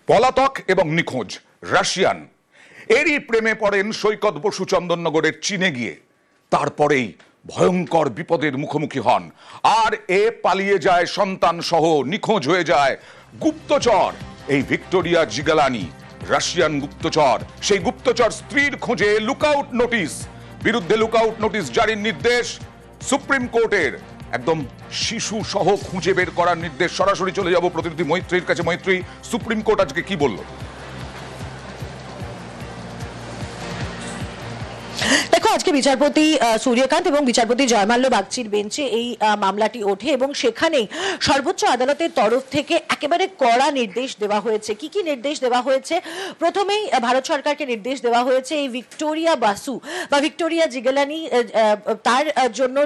পলাতক এবং নিখোঁজ রাশিয়ান, এরই প্রেমে পড়েন সৈকত বসু চন্দননগরের চীনে গিয়ে। তারপরেই ভয়ঙ্কর বিপদের মুখোমুখি হন, আর এ পালিয়ে যায় সন্তান সহ, নিখোঁজ হয়ে যায়। গুপ্তচর এই ভিক্টোরিয়া জিগালানি, রাশিয়ান গুপ্তচর। সেই গুপ্তচর স্ত্রীর খোঁজে লুকআউট নোটিশ, বিরুদ্ধে লুকআউট নোটিশ জারির নির্দেশ সুপ্রিম কোর্টের। একদম শিশু সহ খুঁজে বের করার নির্দেশ। সরাসরি চলে যাব প্রতিনিধি মৈত্রীর কাছে। মৈত্রী, সুপ্রিম কোর্ট আজকে কি বলল? দেখো, আজকে বিচারপতি সূর্যকান্ত এবং বিচারপতি জয়মাল্য বাগচির বেঞ্চে এই মামলাটি ওঠে এবং সেখানেই সর্বোচ্চ আদালতের তরফ থেকে একেবারে কড়া নির্দেশ দেওয়া হয়েছে। কি কি নির্দেশ দেওয়া হয়েছে? প্রথমেই ভারত সরকারকে নির্দেশ দেওয়া হয়েছে এই ভিক্টোরিয়া বাসু বা ভিক্টোরিয়া জিগালানি, তার জন্য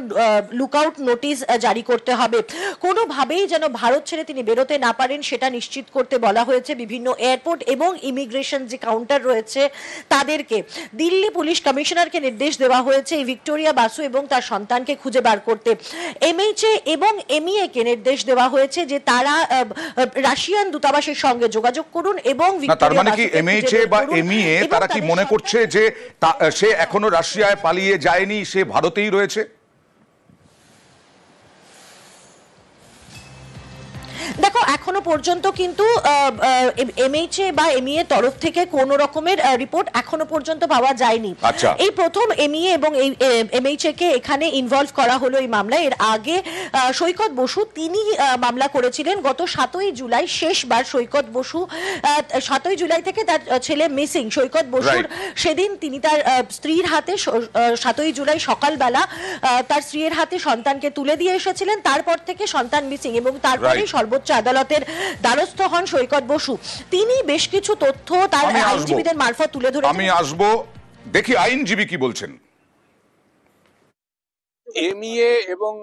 লুকআউট নোটিশ জারি করতে হবে। কোনোভাবেই যেন ভারত ছেড়ে তিনি বেরোতে না পারেন সেটা নিশ্চিত করতে বলা হয়েছে বিভিন্ন এয়ারপোর্ট এবং ইমিগ্রেশন যে কাউন্টার রয়েছে তাদেরকে। দিল্লি পুলিশ কমিশনারকে নির্দেশ দেওয়া হয়েছে এই ভিক্টোরিয়া বাসু এবং তার সন্তানকে খুঁজে বার করতে। এমএইচএ এবং এমইএ কে নির্দেশ দেওয়া হয়েছে যে তারা রাশিয়ান দূতাবাসের সঙ্গে যোগাযোগ করুন এবং তার মানে কি এমএইচএ বা এমইএ তারা কি মনে করছে যে সে এখনো রাশিয়ায় পালিয়ে যায়নি, সে ভারতেই রয়েছে? দেখো, এখনো পর্যন্ত কিন্তু এমএইচএ বা এমইএ তরফ থেকে কোনো রকমের রিপোর্ট এখনো পর্যন্ত পাওয়া যায়নি। এই প্রথম এমইএ এবং এমএইচএ কে এখানে ইনভলভ করা হলো এই মামলায়। এর আগে সৈকত বসু তিনি মামলা করেছিলেন গত 7ই জুলাই। শেষবার সৈকত বসু 7ই জুলাই থেকে তার ছেলে মিসিং। সৈকত বসুর সেদিন তিনি তার স্ত্রীর হাতে 7ই জুলাই সকালবেলা তার স্ত্রীর হাতে সন্তানকে তুলে দিয়ে এসেছিলেন। তারপর থেকে সন্তান মিসিং এবং তারপরে সর্বোচ্চ আদালতের দ্বারস্থ হন সৈকত বসু। তিনি বেশ কিছু তথ্য তার আইনজীবীদের মারফত তুলে ধরেছেন। আমি আসবো, দেখি আইনজীবী কি বলছেন। এমইএ এবং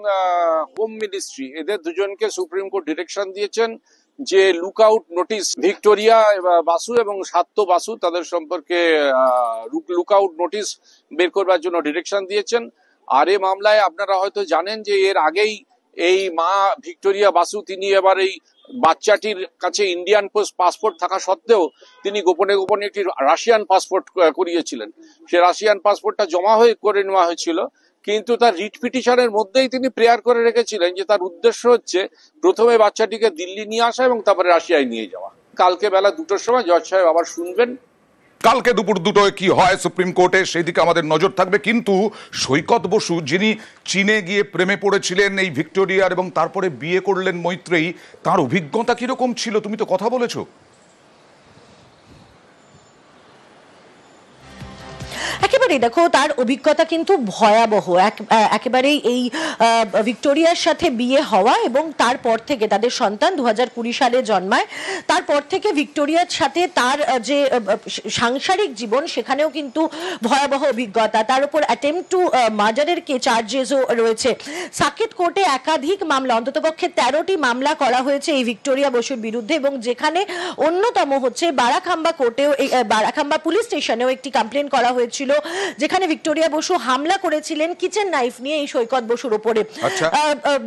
হোম মিনিস্ট্রি এদের দুজনকে সুপ্রিম কোর্ট ডিরেকশন দিয়েছেন যে লুকআউট নোটিশ ভিক্টোরিয়া বাসু এবং সাত্য বাসু তাদের সম্পর্কে লুকআউট নোটিশ বের করবার জন্য ডিরেকশন দিয়েছেন। আর এই মামলায় আপনারা হয়তো জানেন যে এর আগেই এই মা ভিক্টোরিয়া বাসু তিনি এবার এই বাচ্চাটির কাছে ইন্ডিয়ান পাসপোর্ট থাকা সত্ত্বেও তিনি গোপনে গোপনে একটি রাশিয়ান পাসপোর্ট করিয়েছিলেন। সে রাশিয়ান পাসপোর্টটা জমা করে নেওয়া হয়েছিল, কিন্তু তার রিট পিটিশনের মধ্যেই তিনি প্রেয়ার করে রেখেছিলেন যে তার উদ্দেশ্য হচ্ছে প্রথমে বাচ্চাটিকে দিল্লি নিয়ে আসা এবং তারপরে রাশিয়ায় নিয়ে যাওয়া। কালকে বেলা 2টোর সময় জজ সাহেব আবার শুনবেন। কালকে দুপুর 2টোয় কি হয় সুপ্রিম কোর্টে সেই দিকে আমাদের নজর থাকবে। কিন্তু সৈকত বসু যিনি চীনে গিয়ে প্রেমে পড়েছিলেন এই ভিক্টোরিয়ার এবং তারপরে বিয়ে করলেন মৈত্রেয়ী, তার অভিজ্ঞতা কিরকম ছিল? তুমি তো কথা বলেছো। একেবারেই দেখো, তার অভিজ্ঞতা কিন্তু ভয়াবহ। একেবারেই এই ভিক্টোরিয়ার সাথে বিয়ে হওয়া এবং তারপর থেকে তাদের সন্তান 2020 সালে জন্মায়। তারপর থেকে ভিক্টোরিয়ার সাথে তার যে সাংসারিক জীবন সেখানেও কিন্তু ভয়াবহ অভিজ্ঞতা। তার উপর অ্যাটেম্পট টু মার্ডারের চার্জেসও রয়েছে। সাকেত কোর্টে একাধিক মামলা, অন্ততপক্ষে 13টি মামলা করা হয়েছে এই ভিক্টোরিয়া বসুর বিরুদ্ধে এবং যেখানে অন্যতম হচ্ছে বারাখাম্বা কোর্টেও, বারাখাম্বা পুলিশ স্টেশনেও একটি কমপ্লেন করা হয়েছিল যেখানে ভিক্টোরিয়া বসু হামলা করেছিলেন কিচেন নাইফ নিয়ে এই সৈকত বসুর উপরে।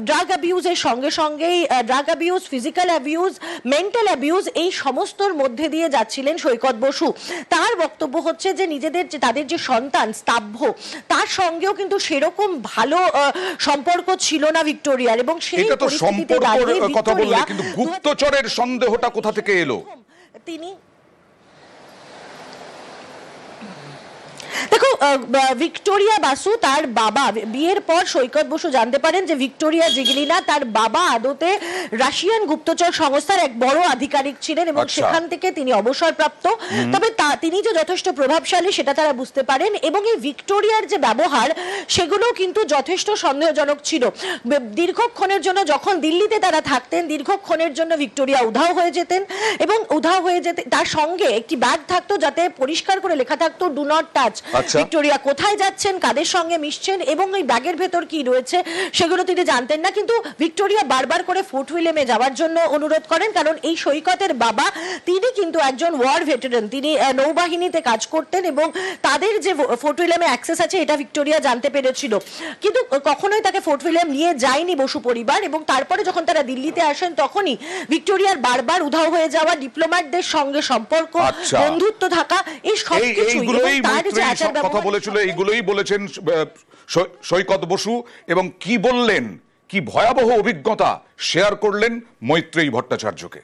ড্রাগ অ্যাবিউজের সঙ্গে সঙ্গেই drug abuse, physical abuse, mental abuse এই সমস্তর মধ্যে দিয়ে যাচ্ছিলেন সৈকত বসু। তার বক্তব্য হচ্ছে যে তাদের যে সন্তান স্তব্ধ, তার সঙ্গেও কিন্তু সেরকম ভালো সম্পর্ক ছিল না ভিক্টোরিয়ার এবং সেই পরিস্থিতিতে দাঁড়িয়ে ভিক্টোরিয়া, কিন্তু গুপ্তচরের সন্দেহটা কোথা থেকে এলো? তিনি দেখো, ভিক্টোরিয়া বাসু তার বাবা, বিয়ের পর সৈকত বসু জানতে পারেন যে ভিক্টোরিয়া জিগলিনা তার বাবা আদতে রাশিয়ান গুপ্তচর সংস্থার এক বড় আধিকারিক ছিলেন এবং সেখান থেকে তিনি অবসরপ্রাপ্ত। তবে তিনি যে যথেষ্ট প্রভাবশালী সেটা তারা বুঝতে পারেন এবং এই ভিক্টোরিয়ার যে ব্যবহার সেগুলো কিন্তু যথেষ্ট সন্দেহজনক ছিল। দীর্ঘক্ষণের জন্য যখন দিল্লিতে তারা থাকতেন, দীর্ঘক্ষণের জন্য ভিক্টোরিয়া উধাও হয়ে যেতেন এবং তার সঙ্গে একটি ব্যাগ থাকতো যাতে পরিষ্কার করে লেখা থাকতো ডু নট টাচ। আচ্ছা। ভিক্টোরিয়া কোথায় যাচ্ছেন, কাদের সঙ্গে মিশছেন এবং এই ব্যাগের ভেতর কি রয়েছে সেগুলো তিনি জানতেন না। কিন্তু ভিক্টোরিয়া বারবার করে ফোর্ট উইলিয়ামে যাওয়ার জন্য অনুরোধ করেন, কারণ এই সৈকতের বাবা তিনি কিন্তু একজন ওয়ার ভেটারান, তিনি নৌবাহিনীতে কাজ করতেন এবং তাদের যে ফোর্ট উইলিয়ামে অ্যাক্সেস আছে এটা ভিক্টোরিয়া জানতে পেরেছিল। কিন্তু কখনোই তাকে ফোর্ট উইলিয়াম নিয়ে যায়নি বসু পরিবার, এবং তারপরে যখন তারা দিল্লিতে আসেন তখনই ভিক্টোরিয়ার বারবার উধাও হয়ে যাওয়া, ডিপ্লোম্যাটদের সঙ্গে সম্পর্ক, আচ্ছা। বন্ধুত্ব থাকা, এই সবকিছু এইগুলোই মৈত্রী সব কথা বলেছিল, এইগুলোই বলেছেন সৈকত বসু। এবং কি বললেন, কি ভয়াবহ অভিজ্ঞতা শেয়ার করলেন মৈত্রেয়ী ভট্টাচার্যকে।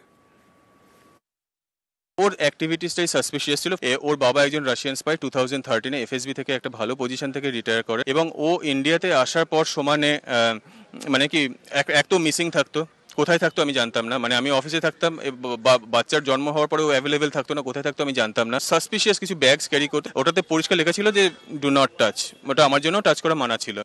ওর অ্যাক্টিভিটিসটাই সাসপিশিয়াস ছিল। ওর বাবা একজন রাশিয়ান স্পাই, 2013-এ এফএসবি থেকে একটা ভালো পজিশন থেকে রিটায়ার করে, এবং ও ইন্ডিয়াতে আসার পর সমানে মানে কি এক তো মিসিং থাকতো, কোথায় থাকতো আমি জানতাম না। মানে আমি অফিসে থাকতাম, বাচ্চার জন্ম হওয়ার পরে ও অ্যাভেলেবেল থাকতো না, কোথায় থাকতো আমি জানতাম না। সাসপিশিয়াস কিছু ব্যাগস ক্যারি করতে, ওটাতে পরিষ্কার লেখা ছিল যে ডু নট টাচ, ওটা আমার জন্য টাচ করা মানা ছিল।